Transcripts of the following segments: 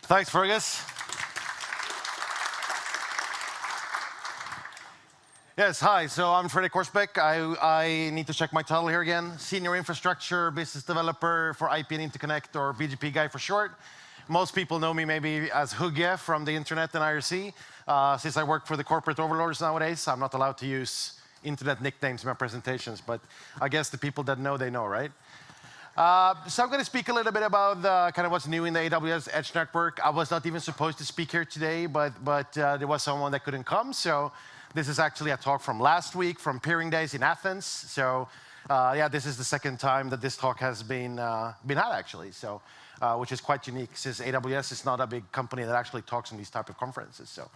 Thanks, Fergus. Yes, hi. So I'm Fredrik Korsbäck. I need to check my title here again. Senior Infrastructure Business Developer for IP and Interconnect, or BGP guy for short. Most people know me maybe as Hugge from the internet and IRC. Since I work for the corporate overlords nowadays, I'm not allowed to use internet nicknames in my presentations, but I guess the people that know, they know, right? So I'm going to speak a little bit about kind of what's new in the AWS Edge network. I was not even supposed to speak here today, but there was someone that couldn't come. So this is actually a talk from last week from Peering Days in Athens. So yeah, this is the second time that this talk has been had actually. So which is quite unique since AWS is not a big company that actually talks in these type of conferences. So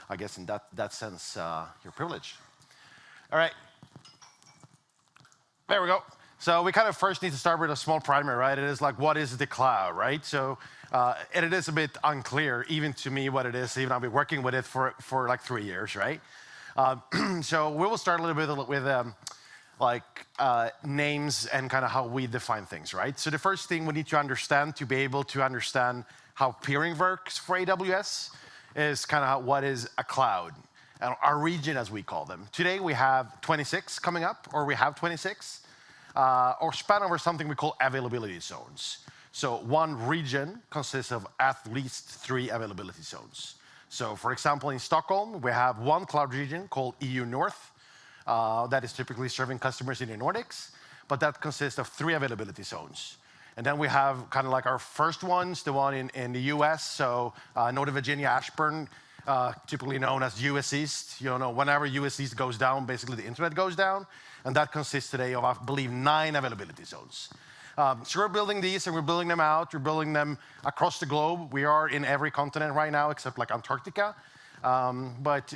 I guess in that sense, you're privileged. All right, there we go. So we kind of first need to start with a small primer, right? It is like, what is the cloud, right? So and it is a bit unclear, even to me, what it is. Even I've been working with it for like 3 years, right? So we will start a little bit with names and kind of how we define things, right? So the first thing we need to understand to be able to understand how peering works for AWS is kind of what is a cloud, and our region as we call them. Today we have 26 coming up, or we have 26. Or span over something we call availability zones. So one region consists of at least 3 availability zones. So for example, in Stockholm, we have one cloud region called EU North that is typically serving customers in the Nordics, but that consists of 3 availability zones. And then we have kind of like our first ones, the one in the US, so Northern Virginia, Ashburn, typically known as US East. You know, whenever US East goes down, basically the internet goes down. And that consists today of, I believe, 9 availability zones. So we're building these and we're building them out. We're building them across the globe. We are in every continent right now except like Antarctica. But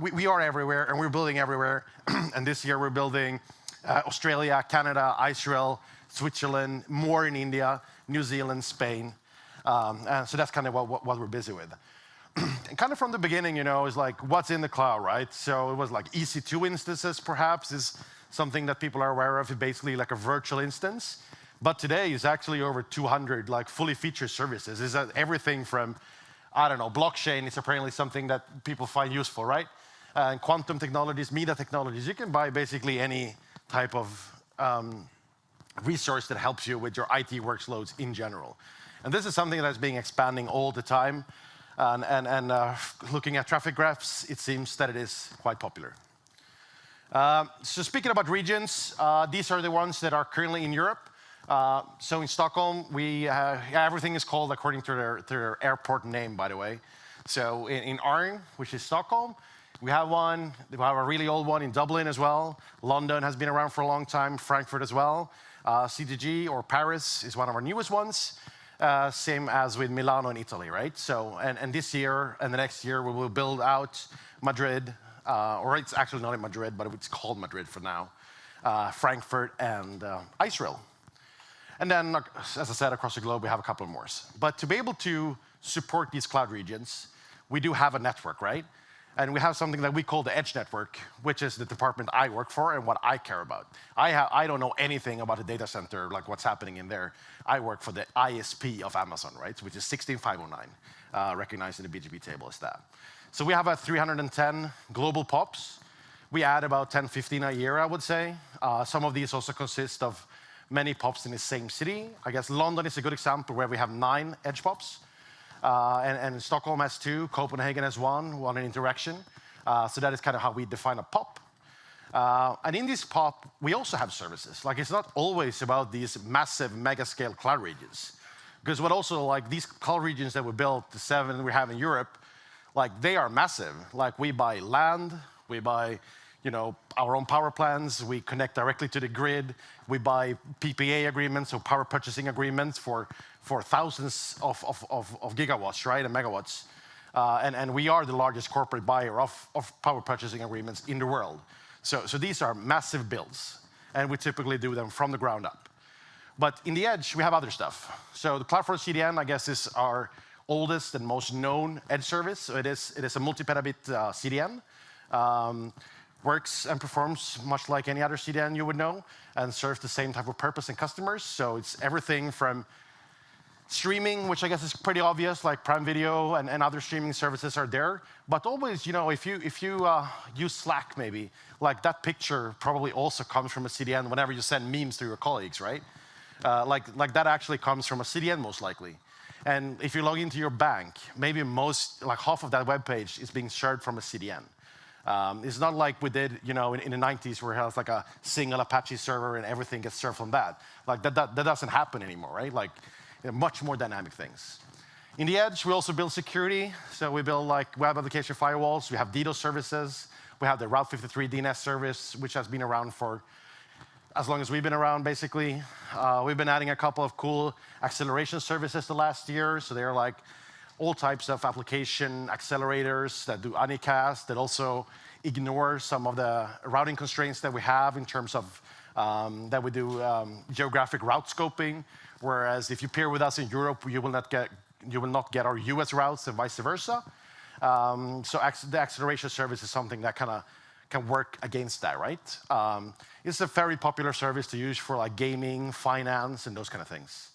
we are everywhere and we're building everywhere. And this year we're building Australia, Canada, Israel, Switzerland, more in India, New Zealand, Spain. And so that's kind of what we're busy with. And kind of from the beginning, you know, is like, what's in the cloud, right? So it was like EC2 instances, perhaps, is something that people are aware of. It's basically like a virtual instance. But today is actually over 200 like fully featured services. Is that everything from, I don't know, blockchain is apparently something that people find useful, right? And quantum technologies, media technologies. You can buy basically any type of resource that helps you with your IT workloads in general. And this is something that's being expanding all the time. And looking at traffic graphs, it seems that it is quite popular. So speaking about regions, these are the ones that are currently in Europe. So in Stockholm, everything is called according to their airport name, by the way. So in Arn, which is Stockholm, we have one. We have a really old one in Dublin as well. London has been around for a long time, Frankfurt as well. CDG, or Paris, is one of our newest ones. Same as with Milano in Italy, right? So, and this year and the next year, we will build out Madrid, or it's actually not in Madrid, but it's called Madrid for now, Frankfurt and Israel. And then, as I said, across the globe, we have a couple more. But to be able to support these cloud regions, we do have a network, right? And we have something that we call the Edge network, which is the department I work for and what I care about. I don't know anything about the data center, like what's happening in there. I work for the ISP of Amazon, right? Which is 16509, recognized in the BGP table as that. So we have 310 global POPs. We add about 10, 15 a year, I would say. Some of these also consist of many POPs in the same city. I guess London is a good example where we have 9 Edge POPs. And Stockholm has 2, Copenhagen has 1 in Interaction. So that is kind of how we define a POP. And in this POP, we also have services. Like, it's not always about these massive mega-scale cloud regions. Because what also, like, these cloud regions that we built, the 7 we have in Europe, like, they are massive. Like, we buy land, we buy, you know, our own power plants, we connect directly to the grid, we buy PPA agreements, so power purchasing agreements for thousands of gigawatts, right, and megawatts. And we are the largest corporate buyer of power purchasing agreements in the world. So these are massive builds, and we typically do them from the ground up. But in the Edge, we have other stuff. So the Cloudflare CDN, I guess, is our oldest and most known Edge service. So it is a multi-petabit CDN. Works and performs much like any other CDN you would know, and serves the same type of purpose and customers. So it's everything from Streaming, which I guess is pretty obvious, like Prime Video and other streaming services are there. But always, if you use Slack maybe, like that picture probably also comes from a CDN whenever you send memes to your colleagues, right? Like that actually comes from a CDN most likely. And if you log into your bank, maybe like half of that web page is being shared from a CDN. It's not like we did, in the 90s where it has like a single Apache server and everything gets served from that. Like that doesn't happen anymore, right? Like much more dynamic things. In the edge, we also build security. So we build like web application firewalls. We have DDoS services. We have the Route 53 DNS service, which has been around for as long as we've been around, basically. We've been adding a couple of cool acceleration services the last year. So they're like all types of application accelerators that do unicast, that also ignore some of the routing constraints that we have in terms of that we do geographic route scoping. Whereas if you peer with us in Europe, you will not get our US routes and vice versa. So the acceleration service is something that kind of can work against that, right? It's a very popular service to use for like gaming, finance, and those kind of things.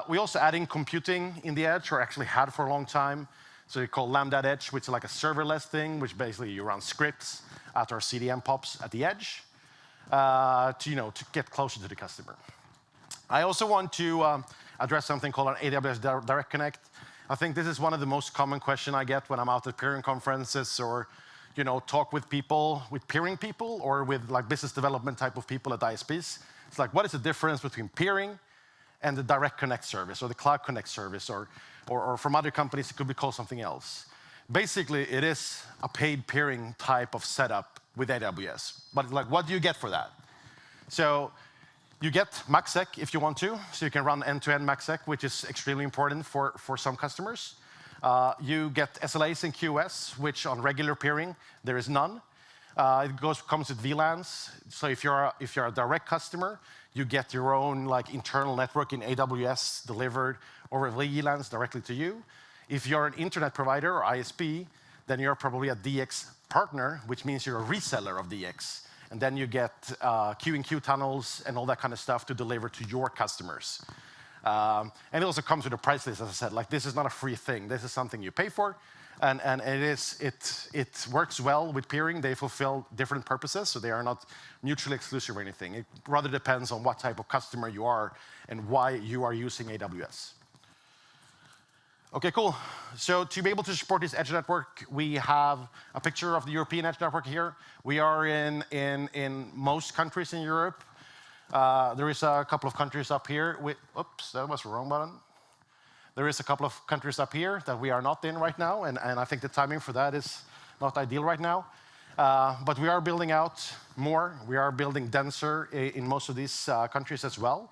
We also adding computing in the edge, or actually had for a long time. So we call Lambda Edge, which is like a serverless thing, which basically you run scripts at our CDN POPs at the edge to get closer to the customer. I also want to address something called an AWS Direct Connect. I think this is one of the most common questions I get when I'm out at peering conferences or talk with people, with peering people, or with like business development type of people at ISPs. It's like, what is the difference between peering and the Direct Connect service, or the Cloud Connect service, or from other companies, it could be called something else. Basically, it is a paid peering type of setup with AWS. But like, what do you get for that? So you get MaxSec if you want to, so you can run end-to-end MaxSec, which is extremely important for some customers. You get SLAs and QoS, which on regular peering, there is none. It comes with VLANs. So if you're a direct customer, you get your own like internal network in AWS delivered over VLANs directly to you. If you're an internet provider or ISP, then you're probably a DX partner, which means you're a reseller of DX. And then you get Q&Q tunnels and all that kind of stuff to deliver to your customers. And it also comes with a price list, as I said. Like, this is not a free thing. This is something you pay for. And it works well with peering. They fulfill different purposes, so they are not mutually exclusive or anything. It rather depends on what type of customer you are and why you are using AWS. Okay, cool. So to be able to support this edge network, we have a picture of the European edge network here. We are in most countries in Europe. There is a couple of countries up here. Oops, that was the wrong button. There is a couple of countries up here that we are not in right now, and I think the timing for that is not ideal right now. But we are building out more. We are building denser in most of these countries as well.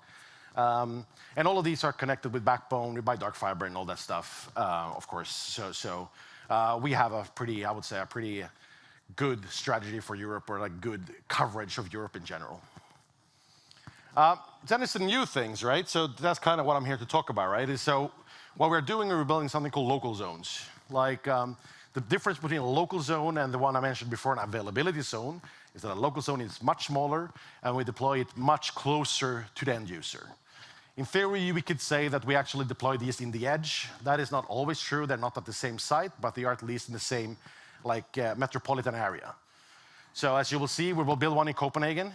And all of these are connected with backbone, by dark fiber and all that stuff, of course. So we have a pretty, I would say, a pretty good strategy for Europe, or like good coverage of Europe in general. Then it's the new things, right? So that's kind of what I'm here to talk about, right? So what we're doing, we're building something called local zones. Like the difference between a local zone and the one I mentioned before, an availability zone, is that a local zone is much smaller and we deploy it much closer to the end user. In theory, we could say that we actually deploy these in the edge. That is not always true. They're not at the same site, but they are at least in the same metropolitan area. So as you will see, we will build one in Copenhagen.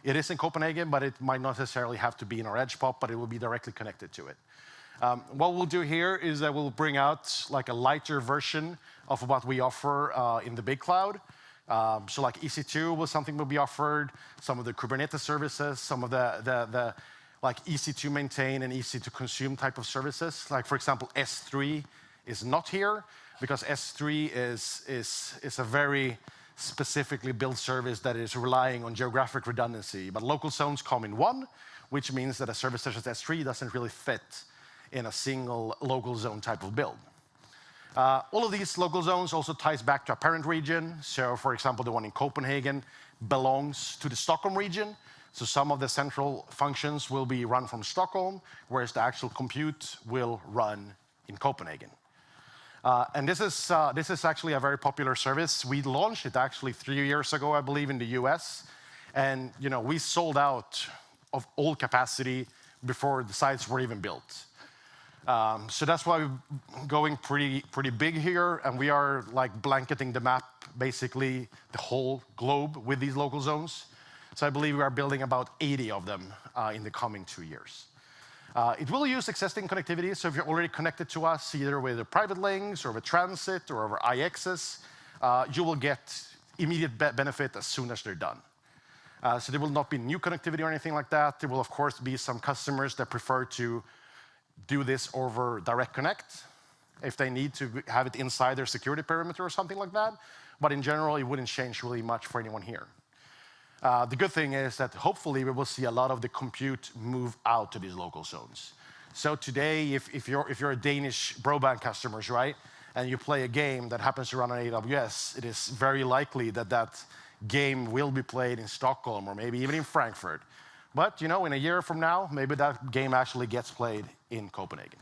It is in Copenhagen, but it might not necessarily have to be in our edge POP, but it will be directly connected to it. What we'll do here is that we'll bring out like a lighter version of what we offer in the big cloud. So like EC2 will something will be offered, some of the Kubernetes services, some of the like easy to maintain and easy to consume type of services. Like for example, S3 is not here because S3 is a very specifically built service that is relying on geographic redundancy. But local zones come in one, which means that a service such as S3 doesn't really fit in a single local zone type of build. All of these local zones also ties back to a parent region. So for example, the one in Copenhagen belongs to the Stockholm region. So some of the central functions will be run from Stockholm, whereas the actual compute will run in Copenhagen. And this is actually a very popular service. We launched it actually 3 years ago, I believe, in the US. And we sold out of all capacity before the sites were even built. So that's why we're going pretty big here, and we are like blanketing the map, basically the whole globe with these local zones. So I believe we are building about 80 of them in the coming 2 years. It will use existing connectivity, so if you're already connected to us, either with the private links or with transit or over IXs, you will get immediate benefit as soon as they're done. So there will not be new connectivity or anything like that. There will, of course, be some customers that prefer to do this over direct connect if they need to have it inside their security perimeter or something like that. But in general, it wouldn't change really much for anyone here. The good thing is that hopefully we will see a lot of the compute move out to these local zones. So today, if you're a Danish broadband customer, right, and you play a game that happens to run on AWS, it is very likely that that game will be played in Stockholm or maybe even in Frankfurt. But in a year from now, maybe that game actually gets played in Copenhagen.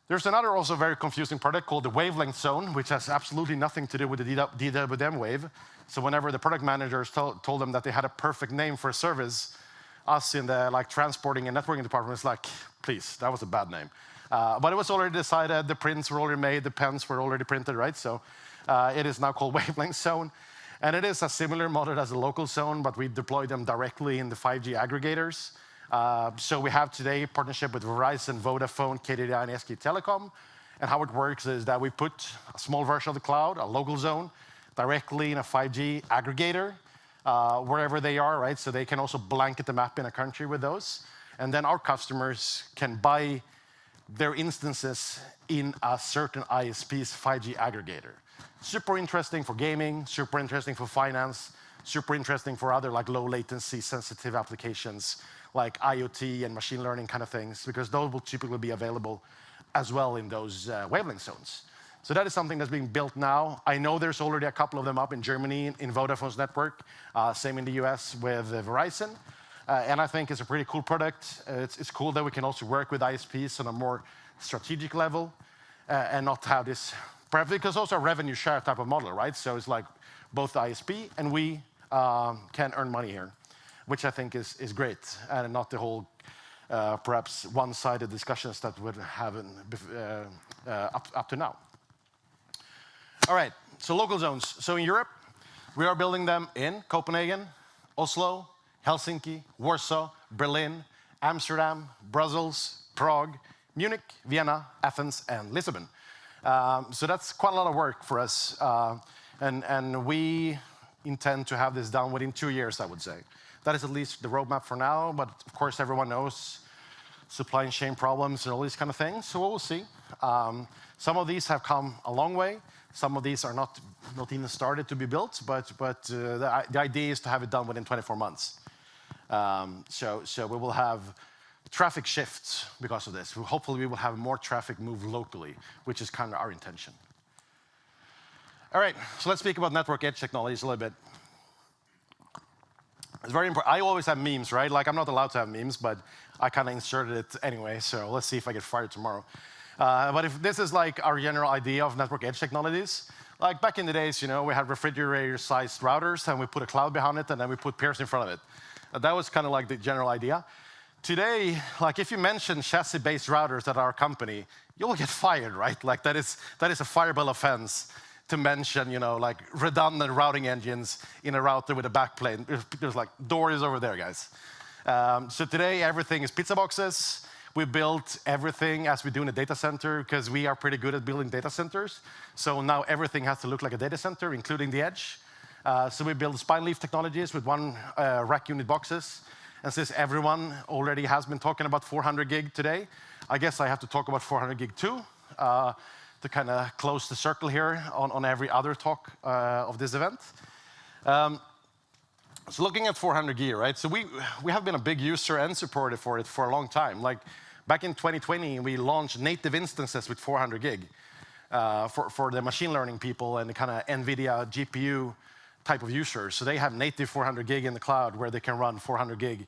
There's another also very confusing product called the wavelength zone, which has absolutely nothing to do with the DWDM wave. So whenever the product managers told them that they had a perfect name for a service, us in the transporting and networking department was like, please, that was a bad name. But it was already decided, the prints were already made, the pens were already printed, right? So it is now called wavelength zone. And it is a similar model as a local zone, but we deploy them directly in the 5G aggregators. So we have today a partnership with Verizon, Vodafone, KDDI, and SK Telecom. And how it works is that we put a small version of the cloud, a local zone, directly in a 5G aggregator, wherever they are, right? So they can also blanket the map in a country with those. And then our customers can buy their instances in a certain ISP's 5G aggregator. Super interesting for gaming, super interesting for finance, super interesting for other low latency sensitive applications like IoT and machine learning kind of things, because those will typically be available as well in those wavelength zones. So that is something that's being built now. I know there's already a couple of them up in Germany in Vodafone's network, same in the US with Verizon. And I think it's a pretty cool product. It's cool that we can also work with ISPs on a more strategic level and not have this, because it's also a revenue share type of model, right? So it's like both the ISP and we can earn money here, which I think is great, and not the whole perhaps one-sided discussions that would have up to now. All right, so local zones. So in Europe, we are building them in Copenhagen, Oslo, Helsinki, Warsaw, Berlin, Amsterdam, Brussels, Prague, Munich, Vienna, Athens, and Lisbon. So that's quite a lot of work for us. And we intend to have this done within 2 years, I would say. That is at least the roadmap for now, but of course everyone knows supply chain problems and all these kind of things, so we'll see. Some of these have come a long way. Some of these are not even started to be built, but the idea is to have it done within 24 months. So we will have traffic shifts because of this. Hopefully we will have more traffic move locally, which is kind of our intention. All right, so let's speak about network edge technologies a little bit. It's very important. I always have memes, right? I'm not allowed to have memes, but I kind of inserted it anyway, so let's see if I get fired tomorrow. But if this is our general idea of network edge technologies, back in the days, we had refrigerator-sized routers, and we put a cloud behind it, and then we put peers in front of it. That was kind of the general idea. Today, if you mention chassis-based routers at our company, you'll get fired, right? That is a fireable offense to mention, redundant routing engines in a router with a backplane. There's door is over there, guys. So today, everything is pizza boxes. We built everything as we do in a data center because we are pretty good at building data centers. So now everything has to look like a data center, including the edge. So we build spine leaf technologies with one rack unit boxes. And since everyone already has been talking about 400 gig today, I guess I have to talk about 400 gig too, to kind of close the circle here on every other talk of this event. So looking at 400 gig, right? So we have been a big user and supporter for it for a long time. Back in 2020, we launched native instances with 400 gig for the machine learning people and the kind of NVIDIA GPU type of users. So they have native 400 gig in the cloud where they can run 400 gig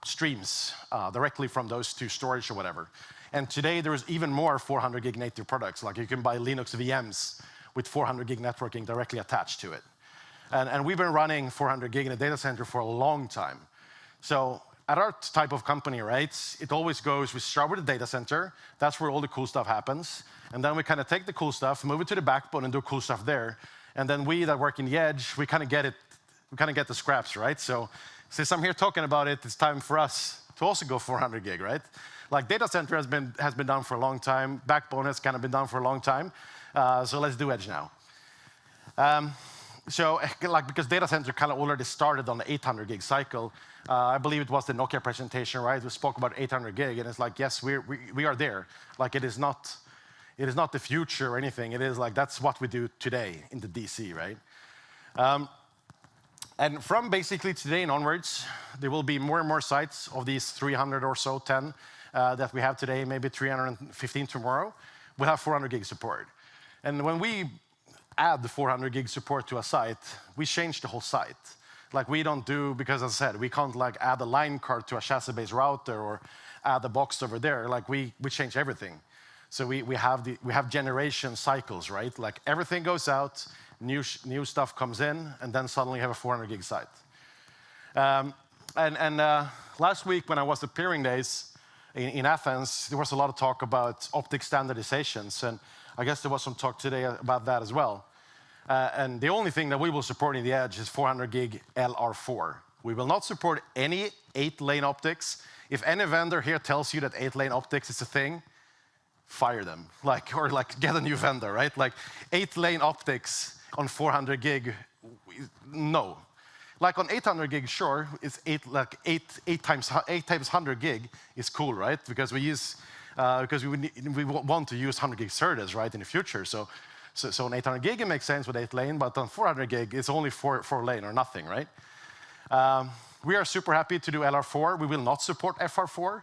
streams directly from those to storage or whatever. And today there's even more 400 gig native products. You can buy Linux VMs with 400 gig networking directly attached to it. And we've been running 400 gig in a data center for a long time. So at our type of company, right, it always goes, we start with the data center. That's where all the cool stuff happens. And then we kind of take the cool stuff, move it to the backbone, and do cool stuff there. And then we that work in the edge, we kind of get it, we kind of get the scraps, right? So since I'm here talking about it, it's time for us to also go 400 gig, right? Like data center has been done for a long time. Backbone has kind of been done for a long time. So let's do edge now. So like because data center kind of already started on the 800 gig cycle. I believe it was the Nokia presentation, right? We spoke about 800 gig, and it's like, yes, we are there. Like it is not the future or anything. It is like that's what we do today in the DC, right? And from basically today and onwards, there will be more and more sites of these 300 or so, 10 that we have today, maybe 315 tomorrow. We'll have 400 gig support. And when we add the 400 gig support to a site, we change the whole site. Like we don't do, because as I said, we can't like add a line card to a chassis-based router or add a box over there. Like we change everything. So we have generation cycles, right? Like everything goes out, new stuff comes in, and then suddenly you have a 400 gig site. Last week when I was at Peering Days in Athens, there was a lot of talk about optic standardizations, and I guess there was some talk today about that as well. And the only thing that we will support in the edge is 400 gig LR4. We will not support any 8-lane optics. If any vendor here tells you that 8-lane optics is a thing, fire them, or get a new vendor, right? Like 8-lane optics on 400 gig, no. Like on 800 gig, sure, it's 8 times 100 gig is cool, right? Because we want to use 100 gig SerDes, right, in the future. So on 800 gig it makes sense with 8-lane, but on 400 gig it's only 4-lane or nothing, right? We are super happy to do LR4. We will not support FR4.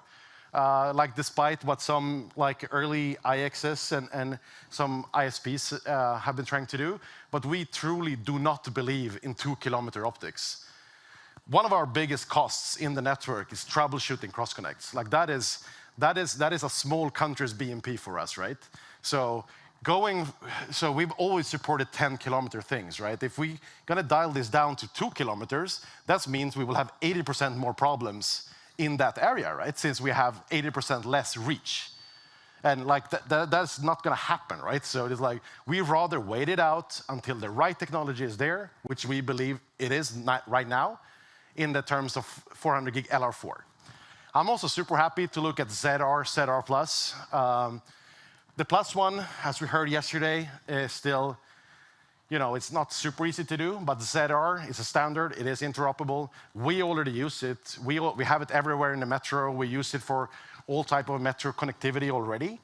Like despite what some like early IXs and some ISPs have been trying to do, but we truly do not believe in 2-kilometer optics. One of our biggest costs in the network is troubleshooting cross connects. Like that is a small country's BMP for us, right? So we've always supported 10-kilometer things, right? If we're gonna dial this down to 2 kilometers, that means we will have 80% more problems in that area, right? Since we have 80% less reach. And like that's not gonna happen, right? So it's like, we rather wait it out until the right technology is there, which we believe it is not right now, in the terms of 400 gig LR4. I'm also super happy to look at ZR+. The plus one, as we heard yesterday, is still, you know, it's not super easy to do, but ZR is a standard, it is interoperable. We already use it. We have it everywhere in the metro. We use it for all type of metro connectivity already.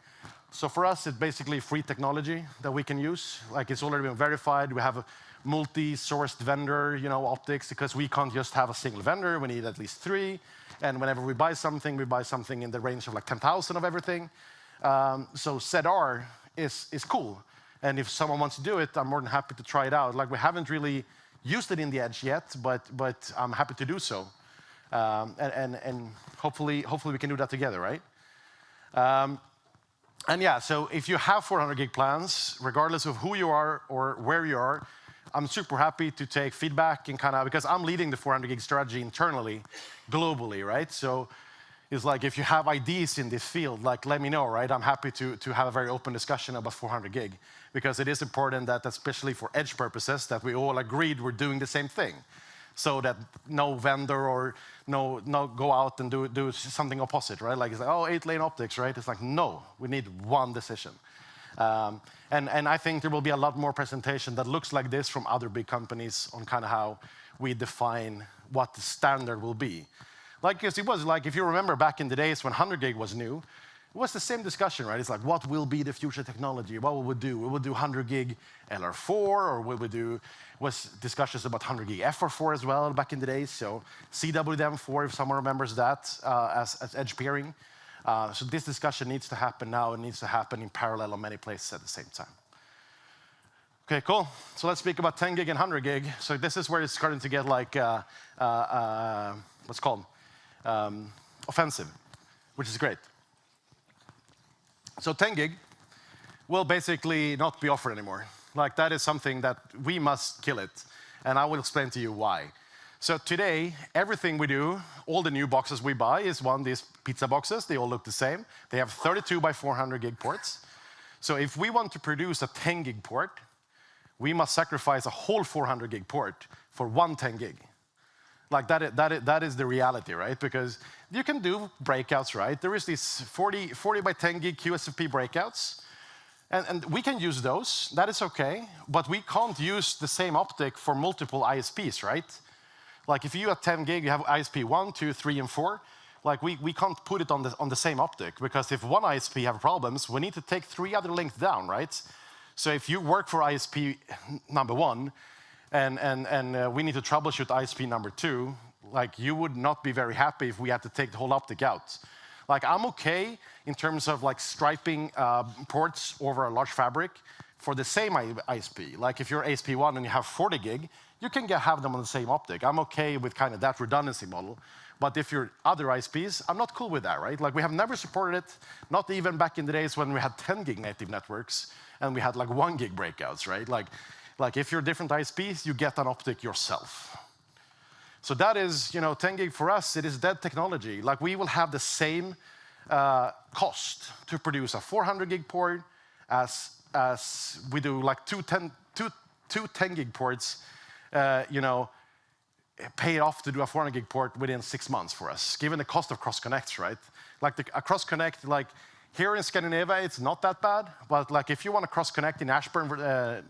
So for us, it's basically free technology that we can use. Like it's already been verified. We have a multi-sourced vendor, you know, optics, because we can't just have a single vendor. We need at least 3. And whenever we buy something in the range of like 10,000 of everything. So ZR is cool. And if someone wants to do it, I'm more than happy to try it out. Like we haven't really used it in the edge yet, but I'm happy to do so. And hopefully we can do that together, right? And yeah, so if you have 400 gig plans, regardless of who you are or where you are, I'm super happy to take feedback and kind of, because I'm leading the 400 gig strategy internally, globally, right? So it's like if you have ideas in this field, like let me know, right? I'm happy to have a very open discussion about 400 gig, because it is important that, especially for edge purposes, that we all agreed we're doing the same thing, so that no vendor or no go out and do something opposite, right? Like it's like, oh, 8-lane optics, right? It's like, no, we need one decision. And I think there will be a lot more presentation that looks like this from other big companies on kind of how we define what the standard will be. Like, it was like, if you remember back in the days when 100 gig was new, it was the same discussion, right? It's like, what will be the future technology? What will we do? We will do 100 gig LR4, or will we do, was discussions about 100 gig FR4 as well back in the days. So CWDM4, if someone remembers that, as edge peering. So this discussion needs to happen now. It needs to happen in parallel on many places at the same time. Okay, cool. So let's speak about 10 gig and 100 gig. So this is where it's starting to get like, what's called offensive, which is great. So 10 gig will basically not be offered anymore. Like that is something that we must kill it. And I will explain to you why. So today, everything we do, all the new boxes we buy is one of these pizza boxes. They all look the same. They have 32 by 400 gig ports. So if we want to produce a 10 gig port, we must sacrifice a whole 400 gig port for one 10 gig. Like that is the reality, right? Because you can do breakouts, right? There is these 40 by 10 gig QSFP breakouts, and we can use those. That is okay, but we can't use the same optic for multiple ISPs, right? Like if you have 10 gig, you have ISP 1, 2, 3, and 4. Like we can't put it on the same optic, because if one ISP have problems, we need to take 3 other links down, right? So if you work for ISP number 1, and we need to troubleshoot ISP number 2, like you would not be very happy if we had to take the whole optic out. Like I'm okay in terms of like striping ports over a large fabric for the same ISP. Like if you're ISP 1 and you have 40 gig, you can have them on the same optic. I'm okay with kind of that redundancy model. But if you're other ISPs, I'm not cool with that, right? Like we have never supported it, not even back in the days when we had 10 gig native networks and we had like 1 gig breakouts, right? Like if you're different ISPs, you get an optic yourself. So that is, 10 gig for us, it is dead technology. Like we will have the same cost to produce a 400 gig port as we do like two 10 gig ports, pay off to do a 400 gig port within 6 months for us, given the cost of cross connects, right? Like a cross connect, like here in Scandinavia, it's not that bad, but like if you want to cross connect in Ashburn,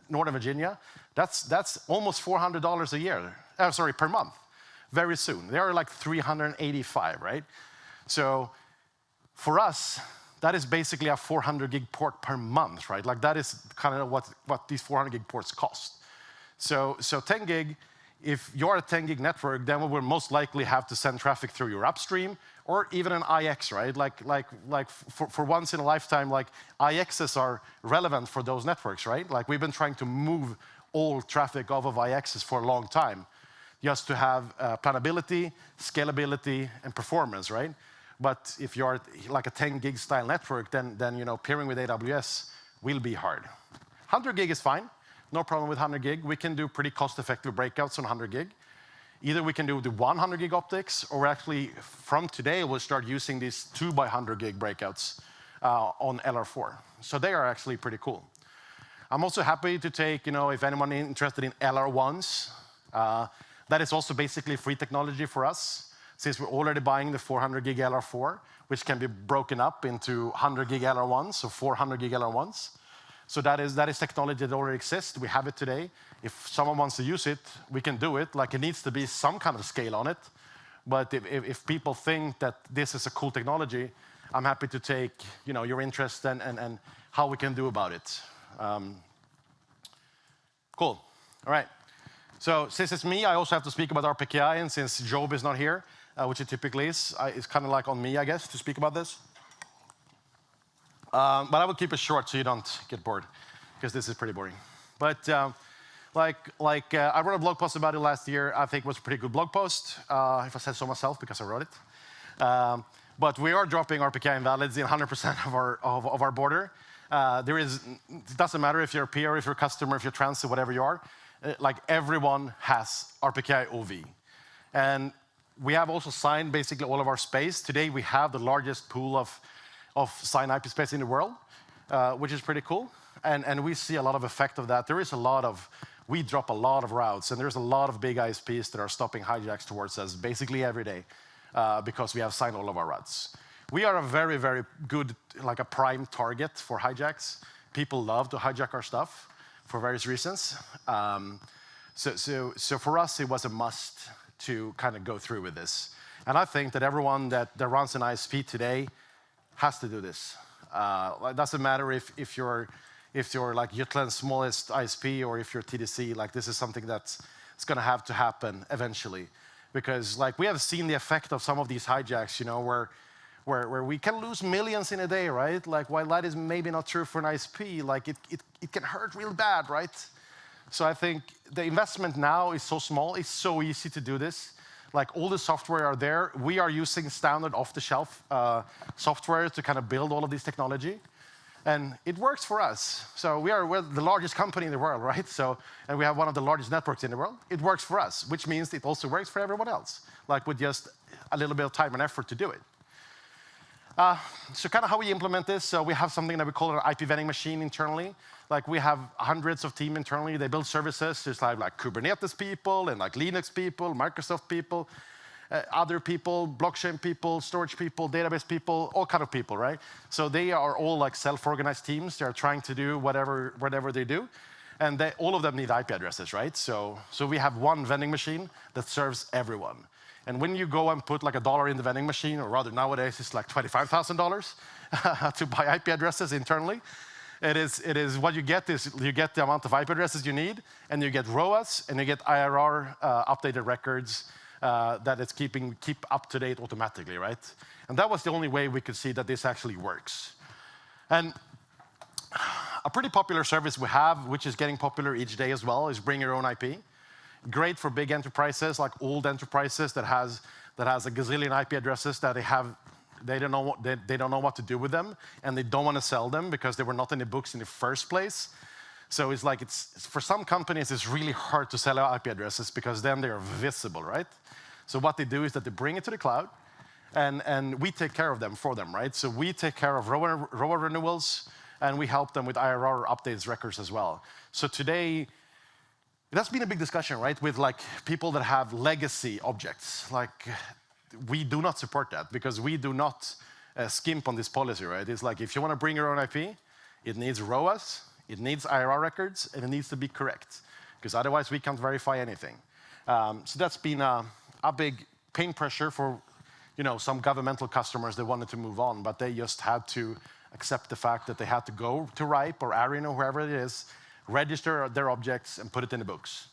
Northern Virginia, that's almost $400 a year, per month, very soon. They are like 385, right? So for us, that is basically a 400 gig port per month, right? Like that is kind of what these 400 gig ports cost. So 10 gig, if you're a 10 gig network, then we will most likely have to send traffic through your upstream or even an IX, right? Like for once in a lifetime, like IXs are relevant for those networks, right? Like we've been trying to move all traffic off of IXs for a long time, just to have planability, scalability, and performance, right? But if you're like a 10 gig style network, then pairing with AWS will be hard. 100 gig is fine. No problem with 100 gig. We can do pretty cost-effective breakouts on 100 gig. Either we can do the 100 gig optics, or actually from today we'll start using these 2 by 100 gig breakouts on LR4. So they are actually pretty cool. I'm also happy to take, if anyone is interested in LR1s, that is also basically free technology for us, since we're already buying the 400 gig LR4, which can be broken up into 100 gig LR1s, so 400 gig LR1s. So that is technology that already exists. We have it today. If someone wants to use it, we can do it. Like it needs to be some kind of scale on it. But if people think that this is a cool technology, I'm happy to take your interest and how we can do about it. Cool. All right. So since it's me, I also have to speak about RPKI, and since Job is not here, which it typically is, it's kind of like on me, I guess, to speak about this. But I will keep it short so you don't get bored, because this is pretty boring. But I wrote a blog post about it last year. I think it was a pretty good blog post, if I said so myself, because I wrote it. But we are dropping RPKI invalids in 100% of our border. It doesn't matter if you're a peer, if you're a customer, if you're transit, whatever you are. Like everyone has RPKI OV. And we have also signed basically all of our space. Today we have the largest pool of signed IP space in the world, which is pretty cool. And we see a lot of effect of that. We drop a lot of routes, and there's a lot of big ISPs that are stopping hijacks towards us basically every day because we have signed all of our routes. We are a very, very good, like a prime target for hijacks. People love to hijack our stuff for various reasons. So for us, it was a must to kind of go through with this. And I think that everyone that runs an ISP today has to do this. It doesn't matter if you're like Jutland's smallest ISP or if you're TDC. Like this is something that's going to have to happen eventually, because like we have seen the effect of some of these hijacks, where we can lose millions in a day, right? Like while that is maybe not true for an ISP, like it can hurt real bad, right? So I think the investment now is so small. It's so easy to do this. Like all the software are there. We are using standard off-the-shelf software to kind of build all of this technology. And it works for us. So we're the largest company in the world, right? So, and we have one of the largest networks in the world. It works for us, which means it also works for everyone else, like with just a little bit of time and effort to do it. So kind of how we implement this, so we have something that we call an IP vending machine internally. Like we have hundreds of teams internally, they build services. There's like Kubernetes people and like Linux people, Microsoft people, other people, blockchain people, storage people, database people, all kind of people, right? So they are all like self-organized teams. They're trying to do whatever they do. And all of them need IP addresses, right? So we have one vending machine that serves everyone. And when you go and put like $1 in the vending machine, or rather nowadays it's like $25,000 to buy IP addresses internally, it is what you get is you get the amount of IP addresses you need, and you get ROAS, and you get IRR updated records that it's keep up to date automatically, right? And that was the only way we could see that this actually works. And a pretty popular service we have, which is getting popular each day as well, is bring your own IP. Great for big enterprises, like old enterprises that has a gazillion IP addresses that they don't know what to do with them, and they don't want to sell them because they were not in the books in the first place. So it's like for some companies it's really hard to sell IP addresses because then they are visible, right? So what they do is that they bring it to the cloud, and we take care of them for them, right? So we take care of ROA renewals, and we help them with IRR updates records as well. So today, that's been a big discussion, right? With like people that have legacy objects. Like we do not support that because we do not skimp on this policy, right? It's like if you want to bring your own IP, it needs ROAS, it needs IRR records, and it needs to be correct because otherwise we can't verify anything. So that's been a big pain pressure for some governmental customers that wanted to move on, but they just had to accept the fact that they had to go to RIPE or ARIN or whoever it is, register their objects and put it in the books.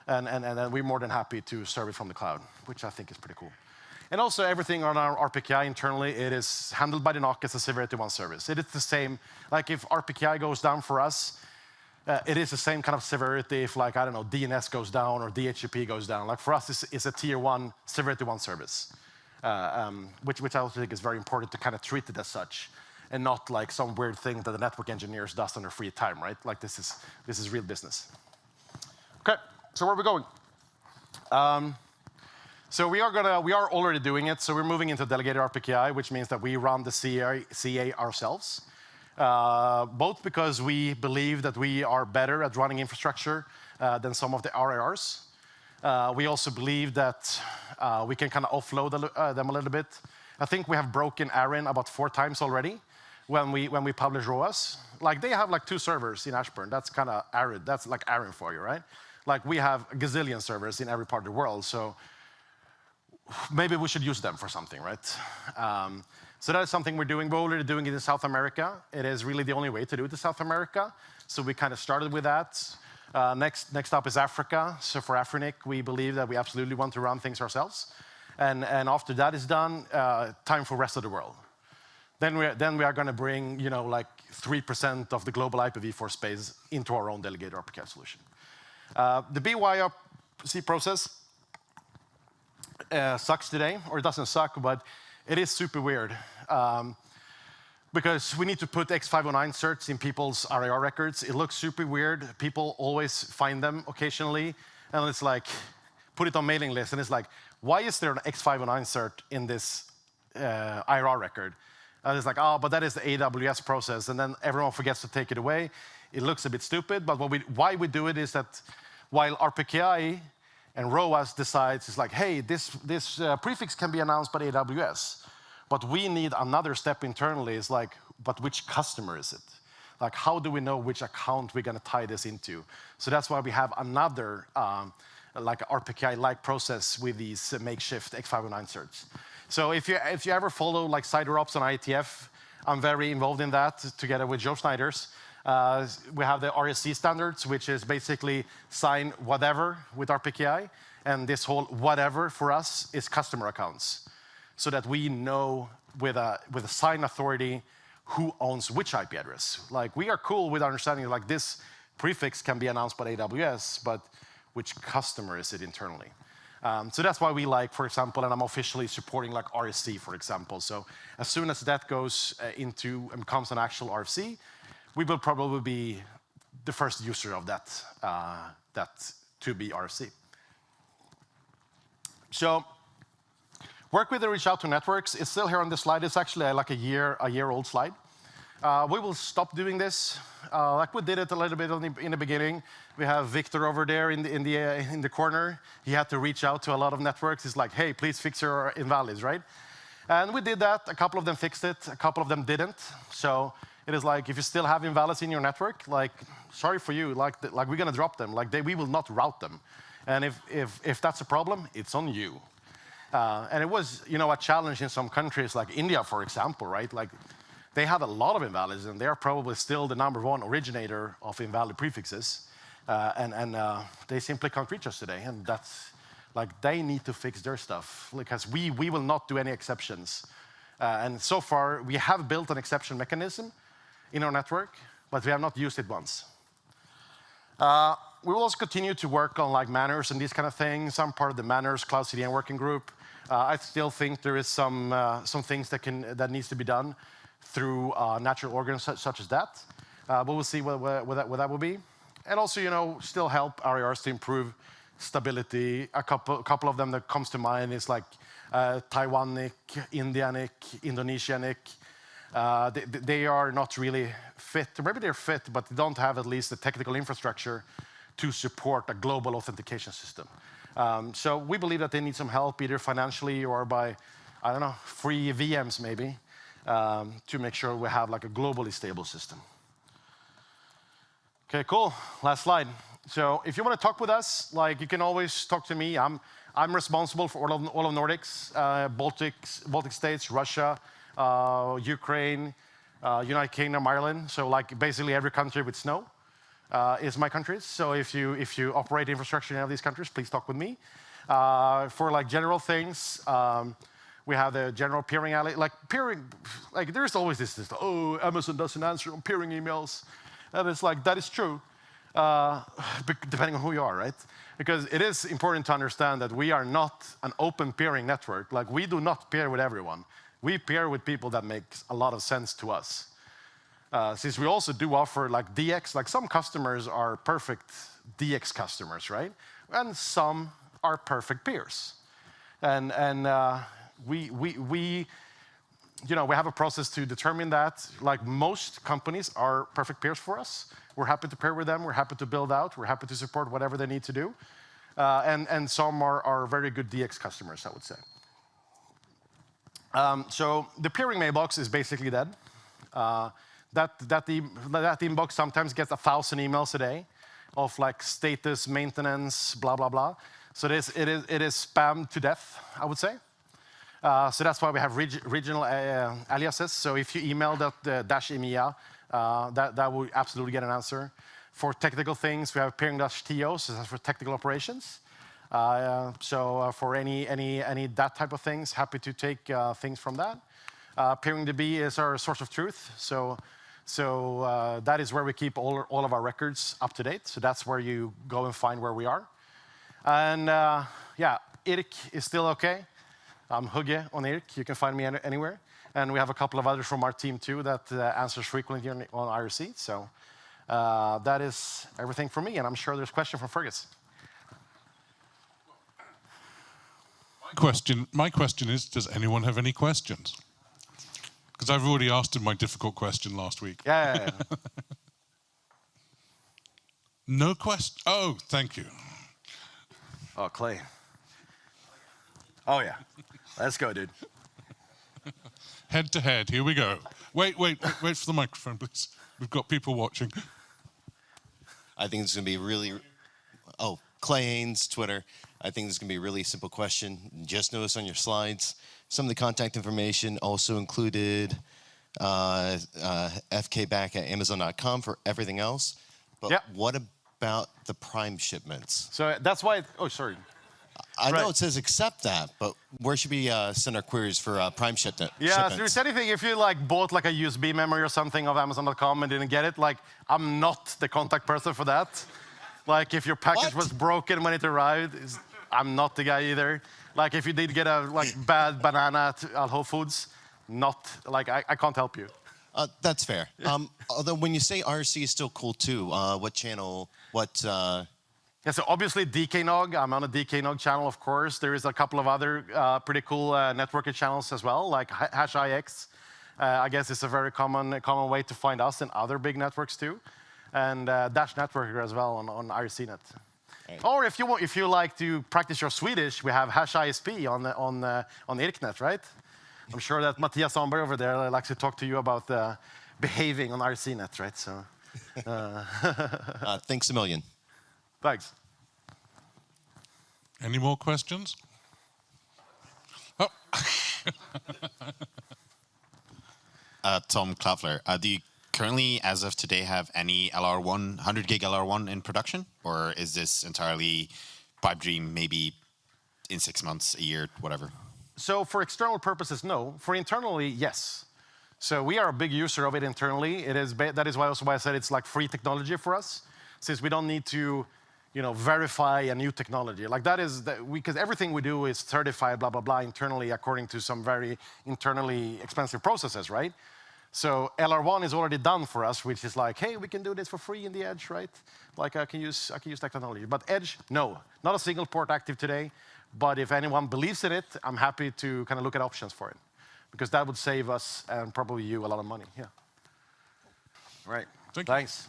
And we're more than happy to serve it from the cloud, which I think is pretty cool. And also everything on our RPKI internally, it is handled by the NOC as a severity 1 service. It is the same, like if RPKI goes down for us, it is the same kind of severity if like, I don't know, DNS goes down or DHCP goes down. Like for us, it's a tier 1, severity 1 service, which I also think is very important to kind of treat it as such, and not like some weird thing that the network engineers does on their free time, right? Like this is real business. Okay, so where are we going? So we are already doing it. So we're moving into delegated RPKI, which means that we run the CA ourselves, both because we believe that we are better at running infrastructure than some of the RIRs. We also believe that we can kind of offload them a little bit. I think we have broken ARIN about 4 times already when we publish ROAS. Like they have like 2 servers in Ashburn. That's kind of ARIN. That's like ARIN for you, right? Like we have a gazillion servers in every part of the world. So maybe we should use them for something, right? So that is something we're doing. We're already doing it in South America. It is really the only way to do it in South America. So we kind of started with that. Next up is Africa. So for Afrinic, we believe that we absolutely want to run things ourselves. And after that is done, time for rest of the world. Then we are going to bring, like 3% of the global IPv4 space into our own delegated RPKI solution. The BYOC process sucks today, or it doesn't suck, but it is super weird. Because we need to put X509 certs in people's RIR records. It looks super weird. People always find them occasionally, and it's like, put it on mailing list, and it's like, why is there an X509 cert in this IRR record? And it's like, oh, but that is the AWS process, and then everyone forgets to take it away. It looks a bit stupid, but why we do it is that while RPKI and ROAS decides, it's like, hey, this prefix can be announced by AWS, but we need another step internally. It's like, but which customer is it? Like, how do we know which account we're going to tie this into? So that's why we have another like RPKI-like process with these makeshift X509 certs. So if you ever follow like CyberOps on IETF, I'm very involved in that together with Joe Schneiders. We have the RSC standards, which is basically sign whatever with RPKI, and this whole whatever for us is customer accounts, so that we know with a sign authority who owns which IP address. Like we are cool with understanding like this prefix can be announced by AWS, but which customer is it internally? So that's why we like, for example, and I'm officially supporting like RFC, for example. So as soon as that goes into and becomes an actual RFC, we will probably be the first user of that, that to be RFC. So work with and reach out to networks. It's still here on this slide. It's actually like a year old slide. We will stop doing this. Like we did it a little bit in the beginning. We have Victor over there in the corner. He had to reach out to a lot of networks. He's like, hey, please fix your invalids, right? And we did that. A couple of them fixed it. A couple of them didn't. So it is like, if you still have invalids in your network, like, sorry for you. Like we're going to drop them. Like we will not route them. And if that's a problem, it's on you. And it was, a challenge in some countries like India, for example, right? Like, they have a lot of invalids, and they're probably still the #1 originator of invalid prefixes. And they simply can't reach us today. And that's, like, they need to fix their stuff, because we will not do any exceptions. And so far, we have built an exception mechanism in our network, but we have not used it once. We will also continue to work on like manners and these kind of things. I'm part of the Manners Cloud CDN working group. I still think there is some things that needs to be done through natural organs such as that. But we'll see what that will be. And also, still help RIRs to improve stability. A couple of them that comes to mind is like Taiwanic, Indianic, Indonesianic. They are not really fit. Maybe they're fit, but they don't have at least the technical infrastructure to support a global authentication system. So we believe that they need some help, either financially or by, I don't know, free VMs maybe, to make sure we have like a globally stable system. Okay, cool. Last slide. So if you want to talk with us, like you can always talk to me. I'm responsible for all of Nordics, Baltic states, Russia, Ukraine, United Kingdom, Ireland. So like basically every country with snow is my country. So if you operate infrastructure in any of these countries, please talk with me. For like general things, we have the general peering alley. Like peering, like there's always this, oh, Amazon doesn't answer on peering emails. And it's like, that is true, depending on who you are, right? Because it is important to understand that we are not an open peering network. Like we do not peer with everyone. We peer with people that makes a lot of sense to us. Since we also do offer like DX, like some customers are perfect DX customers, right? And some are perfect peers. And we have a process to determine that. Like most companies are perfect peers for us. We're happy to pair with them. We're happy to build out. We're happy to support whatever they need to do. And some are very good DX customers, I would say. So the peering mailbox is basically dead. That inbox sometimes gets 1,000 emails a day of like status, maintenance, blah, blah, blah. So it is spammed to death, I would say. So that's why we have regional aliases. So if you email that -EMEA, that will absolutely get an answer. For technical things, we have peering-TO, so that's for technical operations. So for any that type of things, happy to take things from that. Peering-DB is our source of truth. So that is where we keep all of our records up to date. So that's where you go and find where we are. And yeah, IRC is still okay. I'm Hugge on IRC. You can find me anywhere. And we have a couple of others from our team too that answers frequently on IRC. So that is everything for me. And I'm sure there's a question from Fergus. My question is, does anyone have any questions? Because I've already asked him my difficult question last week. Yeah. No question? Oh, thank you. Oh, Clay. Oh, yeah. Let's go, dude. Head to head, here we go. Wait for the microphone, please. We've got people watching. I think it's going to be really... Oh, Clay Haynes, Twitter. I think this is going to be a really simple question. Just notice on your slides, some of the contact information also included fkback@amazon.com for everything else. But yeah. What about the Prime shipments? So that's why... Oh, sorry. I know it says accept that, but where should we send our queries for Prime shipments? Yeah, if there's anything, if you like bought like a USB memory or something of Amazon.com and didn't get it, like I'm not the contact person for that. Like if your package was broken when it arrived, I'm not the guy either. Like, if you did get a bad banana at Whole Foods, not like I can't help you. That's fair. Although when you say RC is still cool too, what channel? What? Yeah, so obviously DKNOG. I'm on a DKNOG channel, of course. There is a couple of other pretty cool networking channels as well, like #IX. I guess it's a very common way to find us in other big networks too, and Dash Networker as well on IRCnet. Right. Or if you like to practice your Swedish, we have #ISP on Irknet, right? I'm sure that Mattias Sandberg over there likes to talk to you about behaving on IRCnet, right? So, thanks a million. Thanks. Any more questions? Oh. Tom Klaffler, do you currently, as of today, have any LR1, 100 gig LR1 in production? Or is this entirely pipe dream, maybe in 6 months, a year, whatever? So for external purposes, no. For internally, yes. So we are a big user of it internally. That is why I said it's like free technology for us, since we don't need to verify a new technology. Like because everything we do is certified, blah, blah, blah, internally according to some very internally expensive processes, right? So LR1 is already done for us, which is like, hey, we can do this for free in the Edge, right? Like I can use that technology. But Edge, no, not a single port active today. But if anyone believes in it, I'm happy to kind of look at options for it, because that would save us and probably you a lot of money. Yeah. All right. Thank you. Thanks.